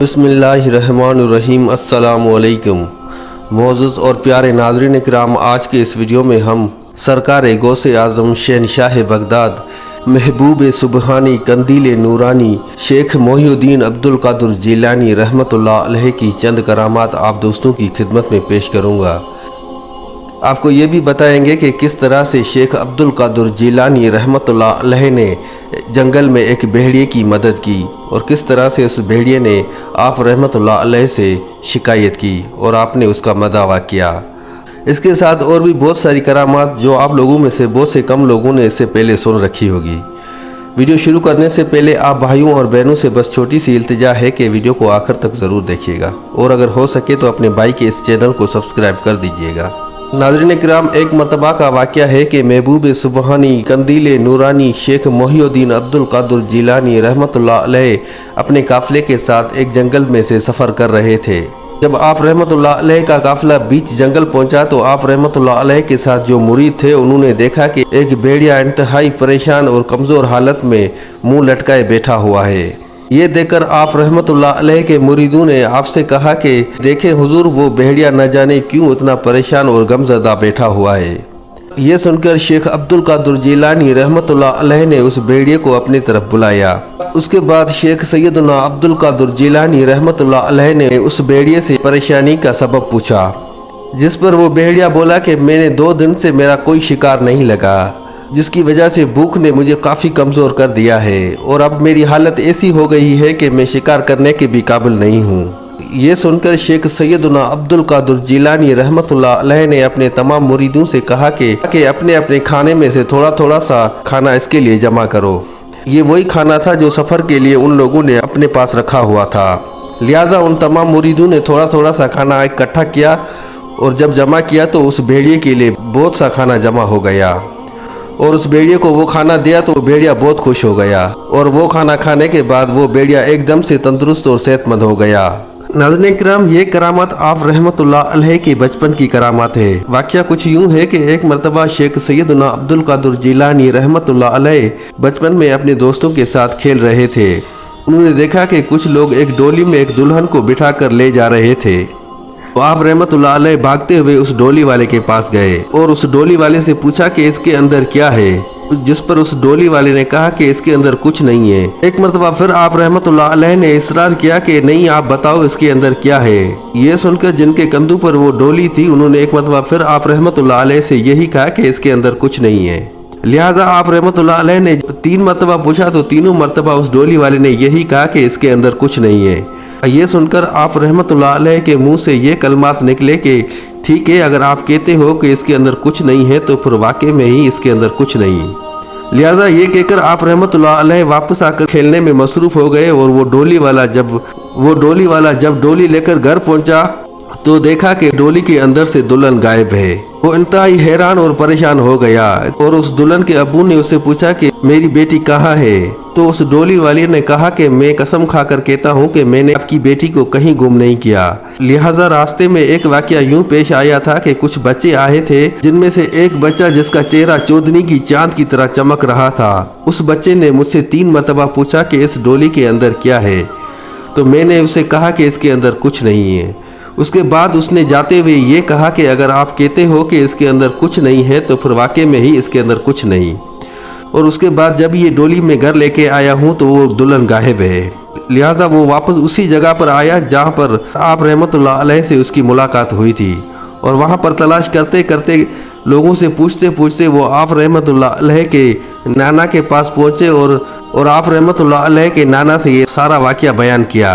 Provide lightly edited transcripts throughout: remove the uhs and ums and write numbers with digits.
बिस्मिल्लाहिर्रहमानिर्रहीम। अस्सलाम वालेकुम। मोअज़्ज़ज़ और प्यारे नाज़रीन इकराम, आज के इस वीडियो में हम सरकार गौसे आज़म शहनशाह बगदाद महबूब सुबहानी कंदील नूरानी शेख मोहिउद्दीन अब्दुल कादिर जिलानी रहमतुल्लाह अलैह की चंद करामात आप दोस्तों की खिदमत में पेश करूँगा। आपको ये भी बताएंगे कि किस तरह से शेख अब्दुल कादिर जिलानी रहमतुल्लाह अलैह ने जंगल में एक भेड़िए की मदद की और किस तरह से उस भेड़िए ने आप रहमतुल्लाह अलैह से शिकायत की और आपने उसका मदावा किया। इसके साथ और भी बहुत सारी करामात जो आप लोगों में से बहुत से कम लोगों ने इससे पहले सुन रखी होगी। वीडियो शुरू करने से पहले आप भाइयों और बहनों से बस छोटी सी इल्तिजा है कि वीडियो को आखिर तक ज़रूर देखिएगा और अगर हो सके तो अपने भाई के इस चैनल को सब्सक्राइब कर दीजिएगा। नाज़रीन किराम, एक मरतबा का वाक़या है कि महबूब सुबहानी कंदील नूरानी शेख मोहिउद्दीन अब्दुल कादिर जिलानी रहमतुल्लाह अलैह अपने काफ़िले के साथ एक जंगल में से सफ़र कर रहे थे। जब आप रहमतुल्लाह अलैह का काफ़िला बीच जंगल पहुंचा तो आप रहमतुल्लाह अलैह के साथ जो मुरीद थे उन्होंने देखा कि एक भेड़िया इंतहाई परेशान और कमज़ोर हालत में मुँह लटकाए बैठा हुआ है। ये देखकर आप रहमतुल्लाह अलैह के मुरीदों ने आपसे कहा कि देखें हुजूर, वो भेड़िया न जाने क्यों इतना परेशान और गमज़दा बैठा हुआ है। ये सुनकर शेख अब्दुल कादिर जिलानी रहमतुल्लाह अलैह ने उस भेड़िए को अपनी तरफ बुलाया। उसके बाद शेख सैयदना अब्दुल कादिर जिलानी रहमतुल्लाह अलैह ने उस भेड़िए से परेशानी का सबब पूछा, जिस पर वो भेड़िया बोला कि मैंने 2 दिन से मेरा कोई शिकार नहीं लगा, जिसकी वजह से भूख ने मुझे काफ़ी कमज़ोर कर दिया है और अब मेरी हालत ऐसी हो गई है कि मैं शिकार करने के भी काबिल नहीं हूँ। ये सुनकर शेख सैयदना अब्दुल कादिर जिलानी रहमतुल्लाह अलैह ने अपने तमाम मुरीदों से कहा कि अपने अपने खाने में से थोड़ा थोड़ा सा खाना इसके लिए जमा करो। ये वही खाना था जो सफ़र के लिए उन लोगों ने अपने पास रखा हुआ था। लिहाजा उन तमाम मुरीदों ने थोड़ा थोड़ा सा खाना इकट्ठा किया और जब जमा किया तो उस भेड़िए के लिए बहुत सा खाना जमा हो गया और उस भेड़िए को वो खाना दिया तो भेड़िया बहुत खुश हो गया और वो खाना खाने के बाद वो भेड़िया एकदम से तंदुरुस्त और सेहतमंद हो गया। नाज़रीन किराम, ये करामात आप रहमतुल्लाह अलैह के बचपन की करामात है। वाक़या कुछ यूँ है कि एक मरतबा शेख सैयदना अब्दुल कादिर जिलानी रहमतुल्लाह अलैह बचपन में अपने दोस्तों के साथ खेल रहे थे। उन्होंने देखा कि कुछ लोग एक डोली में एक दुल्हन को बिठा कर ले जा रहे थे। तो आप रहमतुल्लाह अलैह भागते हुए उस डोली वाले के पास गए और उस डोली वाले से पूछा कि इसके अंदर क्या है, जिस पर उस डोली वाले ने कहा कि इसके अंदर कुछ नहीं है। एक मरतबा फिर आप रहमतुल्लाह अलैह ने इसरार किया कि नहीं, आप बताओ इसके अंदर क्या है। ये सुनकर जिनके कंधों पर वो डोली थी उन्होंने एक मरतबा फिर आप रहमतुल्लाह अलैह से यही कहा कि इसके अंदर कुछ नहीं है। लिहाजा आप रहमतुल्लाह अलैह ने 3 मरतबा पूछा तो तीनों मरतबा उस डोली वाले ने यही कहा कि इसके अंदर कुछ नहीं है। ये सुनकर आप रहमतुल्लाह अलैह के मुंह से ये कलमात निकले कि ठीक है, अगर आप कहते हो कि इसके अंदर कुछ नहीं है तो फिर वाकई में ही इसके अंदर कुछ नहीं। लिहाजा ये कहकर आप रहमतुल्लाह अलैह वापस आकर खेलने में मसरूफ़ हो गए और वो डोली वाला जब डोली लेकर घर पहुंचा तो देखा कि डोली के अंदर से दुल्हन गायब है। वो इंतहाई हैरान और परेशान हो गया और उस दुल्हन के अब्बू ने उससे पूछा कि मेरी बेटी कहाँ है। तो उस डोली वाले ने कहा कि मैं कसम खाकर कहता हूँ कि मैंने आपकी बेटी को कहीं गुम नहीं किया। लिहाजा रास्ते में एक वाकया यूं पेश आया था कि कुछ बच्चे आए थे, जिनमें से एक बच्चा जिसका चेहरा चौदनी की चांद की तरह चमक रहा था। उस बच्चे ने मुझसे 3 मरतबा पूछा कि इस डोली के अंदर क्या है, तो मैंने उसे कहा कि इसके अंदर कुछ नहीं है। उसके बाद उसने जाते हुए ये कहा कि अगर आप कहते हो कि इसके अंदर कुछ नहीं है तो फिर वाकई में ही इसके अंदर कुछ नहीं। और उसके बाद जब ये डोली में घर लेके आया हूँ तो वो दुल्हन गायब है। लिहाजा वो वापस उसी जगह पर आया जहाँ पर आप रहमतुल्लाह अलैह से उसकी मुलाकात हुई थी और वहाँ पर तलाश करते करते लोगों से पूछते पूछते वो आप रहमतुल्लाह अलैह के नाना के पास पहुँचे और आप रहमतुल्लाह अलैह के नाना से ये सारा वाक़या बयान किया।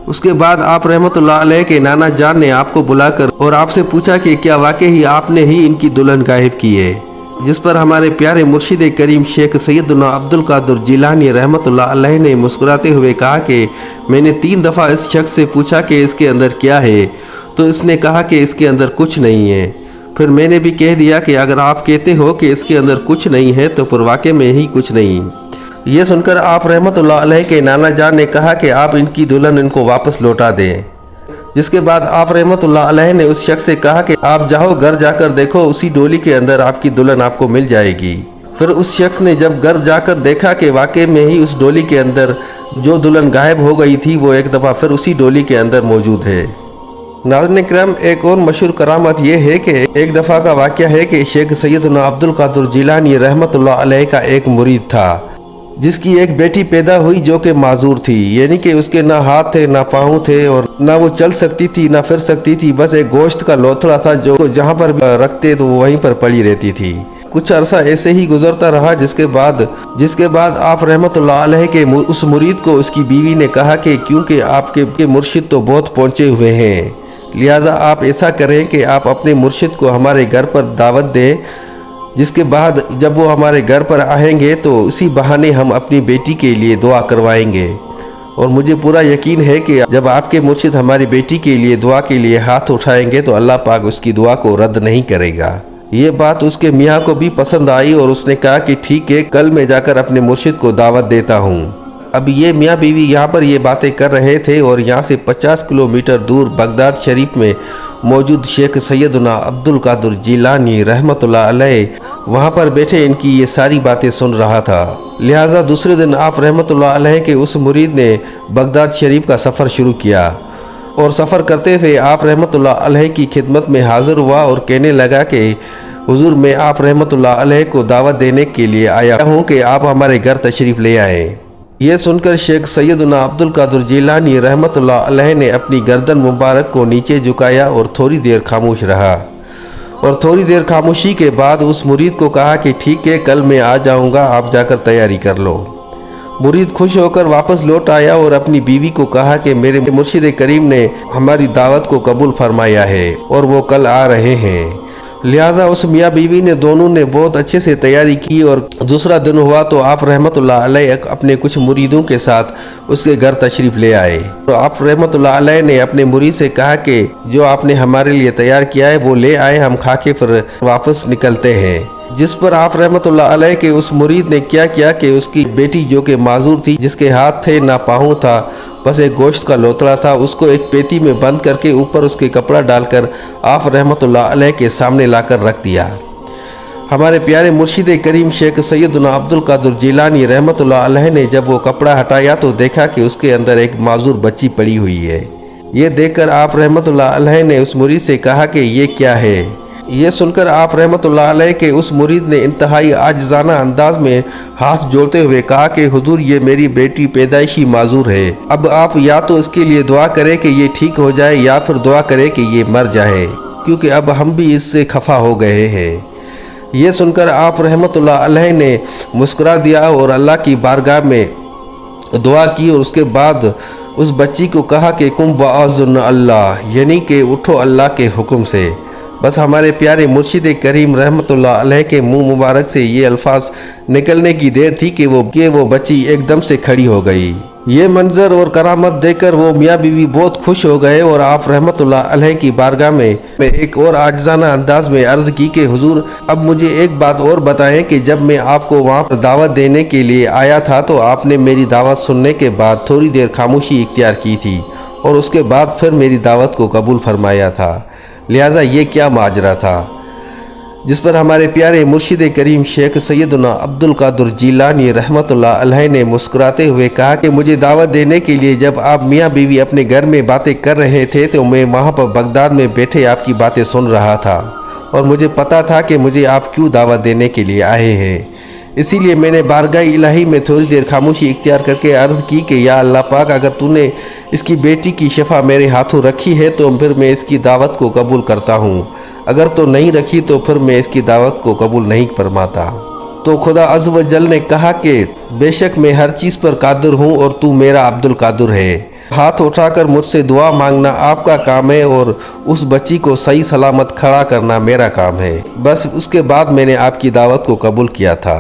उसके बाद आप रहमतुल्लाह अलैह के नाना जान ने आपको बुलाकर और आपसे पूछा कि क्या वाकई ही आपने ही इनकी दुल्हन गायब की है। जिस पर हमारे प्यारे मुर्शिद करीम शेख सैयदना अब्दुल कादिर जिलानी रहमतुल्लाह अलैह ने मुस्कुराते हुए कहा कि मैंने 3 दफ़ा इस शख्स से पूछा कि इसके अंदर क्या है, तो इसने कहा कि इसके अंदर कुछ नहीं है। फिर मैंने भी कह दिया कि अगर आप कहते हो कि इसके अंदर कुछ नहीं है तो फिर वाकई में ही कुछ नहीं। ये सुनकर आप रहमतुल्लाह अलैह के नाना जान ने कहा कि आप इनकी दुल्हन इनको वापस लौटा दें। जिसके बाद आप रहमतुल्लाह अलैह ने उस शख्स से कहा कि आप जाओ, घर जाकर देखो, उसी डोली के अंदर आपकी दुल्हन आपको मिल जाएगी। फिर उस शख्स ने जब घर जाकर देखा कि वाकई में ही उस डोली के अंदर जो दुल्हन गायब हो गई थी वो एक दफ़ा फिर उसी डोली के अंदर मौजूद है। नाज़रीन करम, एक और मशहूर करामत ये है कि एक दफ़ा का वाक़या है कि शेख सैयदना अब्दुल कादिर जिलानी रहमतुल्लाह अलैह का एक मुरीद था जिसकी एक बेटी पैदा हुई जो कि माजूर थी, यानी कि उसके ना हाथ थे ना पाँव थे और ना वो चल सकती थी ना फिर सकती थी। बस एक गोश्त का लोथड़ा था जो जहाँ पर रखते तो वो वहीं पर पड़ी रहती थी। कुछ अरसा ऐसे ही गुजरता रहा जिसके बाद आप रहमतुल्लाह अलैह के उस मुरीद को उसकी बीवी ने कहा कि क्योंकि आपके मुर्शिद तो बहुत पहुँचे हुए हैं, लिहाजा आप ऐसा करें कि आप अपने मुर्शिद को हमारे घर पर दावत दें, जिसके बाद जब वो हमारे घर पर आएंगे तो उसी बहाने हम अपनी बेटी के लिए दुआ करवाएंगे। और मुझे पूरा यकीन है कि जब आपके मुर्शिद हमारी बेटी के लिए दुआ के लिए हाथ उठाएंगे तो अल्लाह पाक उसकी दुआ को रद्द नहीं करेगा। ये बात उसके मियाँ को भी पसंद आई और उसने कहा कि ठीक है, कल मैं जाकर अपने मुर्शिद को दावत देता हूँ। अब ये मियाँ बीवी यहाँ पर ये बातें कर रहे थे और यहाँ से 50 किलोमीटर दूर बगदाद शरीफ में मौजूद शेख सैयदना अब्दुल कादिर जिलानी रहमतुल्लाह अलैह वहाँ पर बैठे इनकी ये सारी बातें सुन रहा था। लिहाजा दूसरे दिन आप रहमतुल्लाह अलैह के उस मुरीद ने बगदाद शरीफ का सफ़र शुरू किया और सफ़र करते हुए आप रहमतुल्लाह अलैह की खिदमत में हाज़िर हुआ और कहने लगा कि हुजूर, मैं आप रहमतुल्लाह अलैह को दावत देने के लिए आया हूँ कि आप हमारे घर तशरीफ़ ले आएँ। ये सुनकर शेख सैयदना अब्दुल कादिर जिलानी रहमतुल्लाह अलैह ने अपनी गर्दन मुबारक को नीचे झुकाया और थोड़ी देर खामोश रहा और थोड़ी देर खामोशी के बाद उस मुरीद को कहा कि ठीक है, कल मैं आ जाऊंगा, आप जाकर तैयारी कर लो। मुरीद खुश होकर वापस लौट आया और अपनी बीवी को कहा कि मेरे मुर्शिद करीम ने हमारी दावत को कबूल फरमाया है और वो कल आ रहे हैं। लिहाजा उस मियाँ बीवी ने दोनों ने बहुत अच्छे से तैयारी की और दूसरा दिन हुआ तो आप रहमतुल्लाह अलैह अपने कुछ मुरीदों के साथ उसके घर तशरीफ़ ले आए। तो आप रहमतुल्लाह अलैह ने अपने मुरीद से कहा कि जो आपने हमारे लिए तैयार किया है वो ले आए, हम खा के फिर वापस निकलते हैं। जिस पर आप रहमतुल्लाह अलैह के उस मुरीद ने क्या किया कि उसकी बेटी जो कि माजूर थी, जिसके हाथ थे ना पाँव था, बस एक गोश्त का लोथड़ा था, उसको एक पेटी में बंद करके ऊपर उसके कपड़ा डालकर आप रहमतुल्लाह अलैह के सामने लाकर रख दिया। हमारे प्यारे मुर्शिद करीम शेख सैयदना अब्दुल कादिर जिलानी रहमतुल्लाह अलैह ने जब वो कपड़ा हटाया तो देखा कि उसके अंदर एक माजूर बच्ची पड़ी हुई है। ये देखकर आप रहमतुल्लाह अलैह ने उस मुरीद से कहा कि ये क्या है। ये सुनकर आप रहमतुल्लाह अलैह के उस मुरीद ने इंतहाई आजिज़ाना अंदाज में हाथ जोड़ते हुए कहा कि हुजूर, ये मेरी बेटी पैदाइशी माजूर है, अब आप या तो इसके लिए दुआ करें कि ये ठीक हो जाए या फिर दुआ करें कि ये मर जाए, क्योंकि अब हम भी इससे खफा हो गए हैं। ये सुनकर आप रहमतुल्लाह अलैह ने मुस्कुरा दिया और अल्लाह की बारगाह में दुआ की और उसके बाद उस बच्ची को कहा कि कुम बाज़ुन अल्लाह, यानी कि उठो अल्लाह के हुक्म से। बस हमारे प्यारे मुर्शिद करीम रहमतुल्लाह अलैह के मुंह मुबारक से ये अल्फाज निकलने की देर थी कि वो बच्ची एकदम से खड़ी हो गई। ये मंजर और करामत देखकर वो मियाँ बीवी बहुत खुश हो गए और आप रहमतुल्लाह अलैह की बारगाह में एक और आजिज़ाना अंदाज में अर्ज़ की कि हुजूर, अब मुझे एक बात और बताएं कि जब मैं आपको वहाँ पर दावत देने के लिए आया था तो आपने मेरी दावत सुनने के बाद थोड़ी देर खामोशी इख्तियार की थी और उसके बाद फिर मेरी दावत को कबूल फरमाया था, लिहाजा ये क्या माजरा था। जिस पर हमारे प्यारे मुर्शिद करीम शेख सैयदना अब्दुल कादिर जिलानी रहमतुल्लाह अलैह ने मुस्कुराते हुए कहा कि मुझे दावत देने के लिए जब आप मियाँ बीवी अपने घर में बातें कर रहे थे तो मैं वहाँ पर बगदाद में बैठे आपकी बातें सुन रहा था और मुझे पता था कि मुझे आप क्यों दावत देने के लिए आए हैं। इसीलिए मैंने बारगाह इलाही में थोड़ी देर खामोशी इख्तियार करके अर्ज़ की कि या अल्लाह पाक, अगर तूने इसकी बेटी की शफा मेरे हाथों रखी है तो फिर मैं इसकी दावत को कबूल करता हूँ, अगर तो नहीं रखी तो फिर मैं इसकी दावत को कबूल नहीं फरमाता। तो खुदा अज़्ज़ व जल ने कहा कि बेशक मैं हर चीज़ पर कादिर हूँ और तू मेरा अब्दुल कादिर है। हाथ उठाकर मुझसे दुआ मांगना आपका काम है और उस बच्ची को सही सलामत खड़ा करना मेरा काम है। बस उसके बाद मैंने आपकी दावत को कबूल किया था।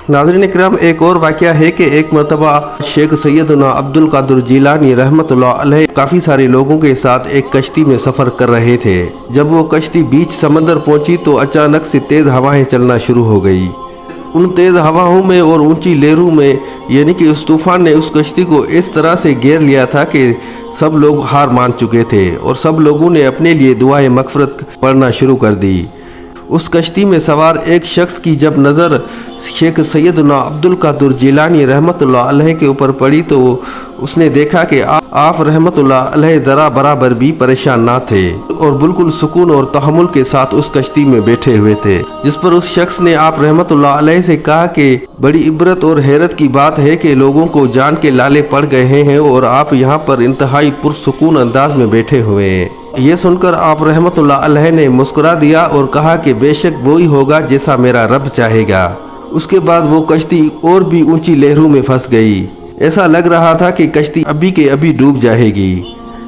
नाज़रीन किराम, एक और वाक़या है कि एक मरतबा शेख सैयदना अब्दुल कादिर जिलानी रहमतुल्लाह अलैह काफ़ी सारे लोगों के साथ एक कश्ती में सफ़र कर रहे थे। जब वो कश्ती बीच समंदर पहुंची तो अचानक से तेज़ हवाएं चलना शुरू हो गई। उन तेज़ हवाओं में और ऊंची लहरों में यानी कि उस तूफ़ान ने उस कश्ती को इस तरह से घेर लिया था कि सब लोग हार मान चुके थे और सब लोगों ने अपने लिए दुआए मग़फ़िरत पढ़ना शुरू कर दी। उस कश्ती में सवार एक शख्स की जब नज़र शेख सैयदना अब्दुल कादिर जिलानी रहमतुल्लाह अलैह के ऊपर पड़ी तो उसने देखा कि आप रहमतुल्लाह अलैह ज़रा बराबर भी परेशान ना थे और बिल्कुल सुकून और तहम्मुल के साथ उस कश्ती में बैठे हुए थे। जिस पर उस शख्स ने आप रहमतुल्लाह अलैह से कहा कि बड़ी इबरत और हैरत की बात है कि लोगों को जान के लाले पड़ गए हैं और आप यहाँ पर इंतहाई पुरसुकून अंदाज में बैठे हुए हैं। ये सुनकर आप रहमतुल्लाह अलैह ने मुस्कुरा दिया और कहा कि बेशक वही होगा जैसा मेरा रब चाहेगा। उसके बाद वो कश्ती और भी ऊंची लहरों में फंस गई। ऐसा लग रहा था कि कश्ती अभी के अभी डूब जाएगी।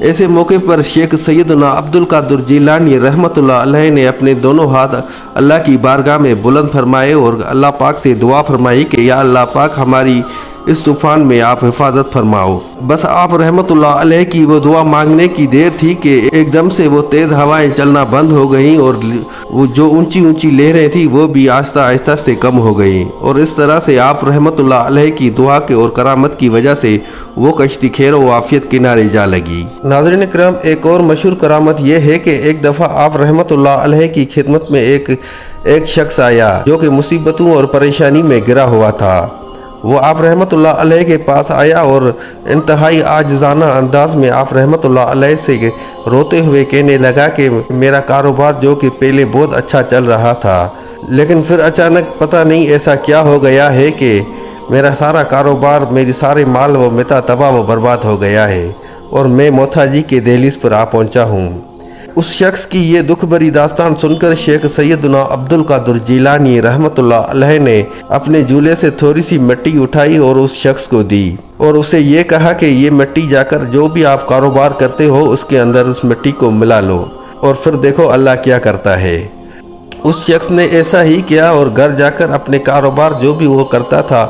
ऐसे मौके पर शेख सैयदना अब्दुल कादिर जिलानी रहमतुल्लाह अलैह ने अपने दोनों हाथ अल्लाह की बारगाह में बुलंद फरमाए और अल्लाह पाक से दुआ फरमाई कि या अल्लाह पाक हमारी इस तूफान में आप हिफाजत फरमाओ। बस आप रहमतुल्लाह अलैह की वो दुआ मांगने की देर थी कि एकदम से वो तेज़ हवाएं चलना बंद हो गईं और वो जो ऊंची ऊंची लहरें थी वो भी आहिस्ता आहिस्ता से कम हो गईं और इस तरह से आप रहमतुल्लाह अलैह की दुआ के और करामत की वजह से वो कश्ती खैर व आफियत किनारे जा लगी। नाज़रीन इकराम, एक और मशहूर करामत ये है कि एक दफ़ा आप रहमतुल्लाह अलैह की खिदमत में एक शख्स आया जो कि मुसीबतों और परेशानी में गिरा हुआ था। वो आप रहमतुल्लाह अलैह के पास आया और इंतहाई आजिज़ाना अंदाज में आप रहमतुल्लाह अलैह से रोते हुए कहने लगा कि मेरा कारोबार जो कि पहले बहुत अच्छा चल रहा था, लेकिन फिर अचानक पता नहीं ऐसा क्या हो गया है कि मेरा सारा कारोबार, मेरी सारे माल व मता तबाह व बर्बाद हो गया है और मैं मोहताजी के दहलीज पर आ पहुंचा हूँ। उस शख्स की ये दुख भरी दास्तान सुनकर शेख सैयदना अब्दुल कादिर जिलानी रहमतुल्लाह अलैह ने अपने झूले से थोड़ी सी मिट्टी उठाई और उस शख्स को दी और उसे ये कहा कि ये मिट्टी जाकर जो भी आप कारोबार करते हो उसके अंदर उस मिट्टी को मिला लो और फिर देखो अल्लाह क्या करता है। उस शख्स ने ऐसा ही किया और घर जाकर अपने कारोबार जो भी वो करता था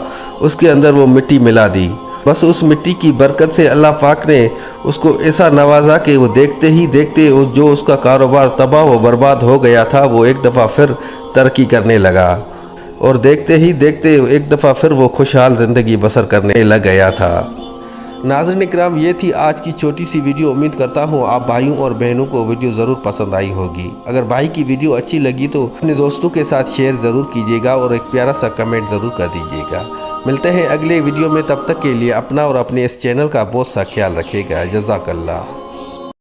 उसके अंदर वो मिट्टी मिला दी। बस उस मिट्टी की बरकत से अल्लाह पाक ने उसको ऐसा नवाजा कि वो देखते ही देखते जो उसका कारोबार तबाह व बर्बाद हो गया था वो एक दफ़ा फिर तरक्की करने लगा और देखते ही देखते एक दफ़ा फिर वो खुशहाल ज़िंदगी बसर करने लग गया था। नाज़रीन इकराम, ये थी आज की छोटी सी वीडियो। उम्मीद करता हूँ आप भाइयों और बहनों को वीडियो ज़रूर पसंद आई होगी। अगर भाई की वीडियो अच्छी लगी तो अपने दोस्तों के साथ शेयर ज़रूर कीजिएगा और एक प्यारा सा कमेंट ज़रूर कर दीजिएगा। मिलते हैं अगले वीडियो में, तब तक के लिए अपना और अपने इस चैनल का बहुत सा ख्याल रखिएगा। जज़ाकल्लाह।